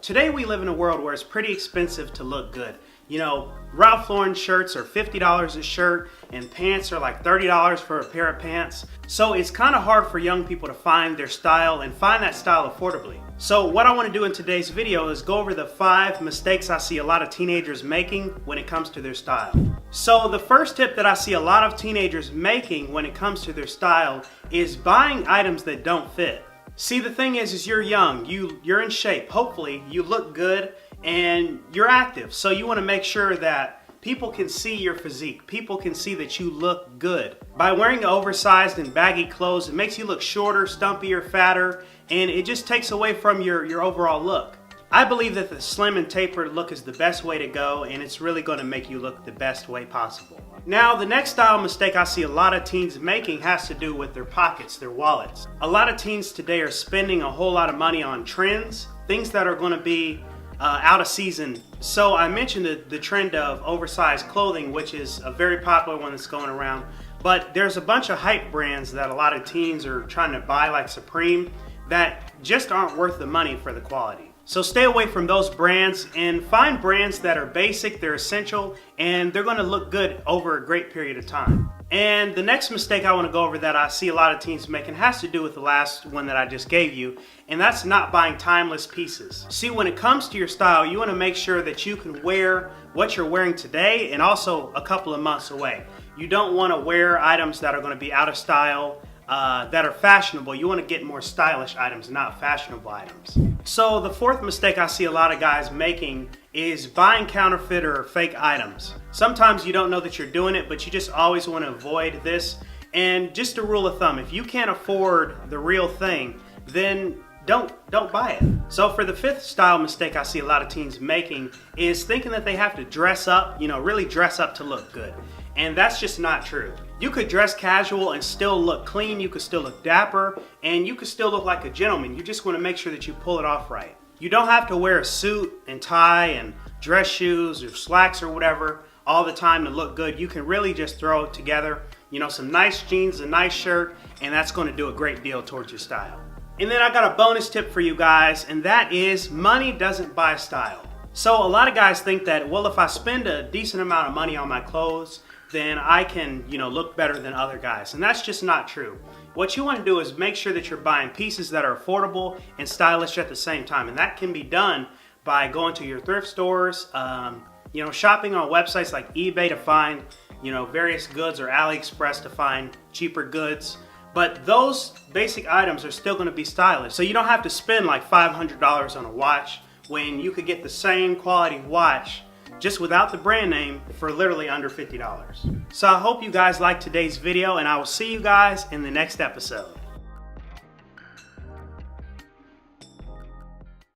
Today we live in a world where it's pretty expensive to look good. You know, Ralph Lauren shirts are $50 a shirt and pants are like $30 for a pair of pants. So it's kind of hard for young people to find their style and find that style affordably. So what I want to do in today's video is go over the 5 mistakes I see a lot of teenagers making when it comes to their style. So the first tip that I see a lot of teenagers making when it comes to their style is buying items that don't fit. See, the thing is you're young, you're in shape, hopefully you look good and you're active. So you want to make sure that people can see your physique. People can see that you look good. By wearing oversized and baggy clothes, it makes you look shorter, stumpier, fatter, and it just takes away from your overall look. I believe that the slim and tapered look is the best way to go, and it's really going to make you look the best way possible. Now, the next style mistake I see a lot of teens making has to do with their pockets, their wallets. A lot of teens today are spending a whole lot of money on trends, things that are going to be out of season. So I mentioned the trend of oversized clothing, which is a very popular one that's going around. But there's a bunch of hype brands that a lot of teens are trying to buy, like Supreme, that just aren't worth the money for the quality. So stay away from those brands and find brands that are basic, they're essential, and they're going to look good over a great period of time. And the next mistake I want to go over that I see a lot of teens making has to do with the last one that I just gave you, and that's not buying timeless pieces. See, when it comes to your style, you want to make sure that you can wear what you're wearing today and also a couple of months away. You don't want to wear items that are going to be out of style, that are fashionable. You want to get more stylish items, not fashionable items. So the fourth mistake I see a lot of guys making is buying counterfeit or fake items. Sometimes you don't know that you're doing it, but you just always want to avoid this. And just a rule of thumb, if you can't afford the real thing, then don't buy it. So for the fifth style mistake I see a lot of teens making is thinking that they have to dress up, really dress up to look good. And that's just not true. You could dress casual and still look clean, you could still look dapper, and you could still look like a gentleman. You just want to make sure that you pull it off right. You don't have to wear a suit and tie and dress shoes or slacks or whatever all the time to look good. You can really just throw together, some nice jeans, a nice shirt, and that's going to do a great deal towards your style. And then I got a bonus tip for you guys, and that is money doesn't buy style. So a lot of guys think that, well, if I spend a decent amount of money on my clothes, then I can, look better than other guys. And that's just not true. What you want to do is make sure that you're buying pieces that are affordable and stylish at the same time. And that can be done by going to your thrift stores, shopping on websites like eBay to find, various goods, or AliExpress to find cheaper goods. But those basic items are still going to be stylish. So you don't have to spend like $500 on a watch when you could get the same quality watch just without the brand name for literally under $50. So I hope you guys liked today's video, and I will see you guys in the next episode.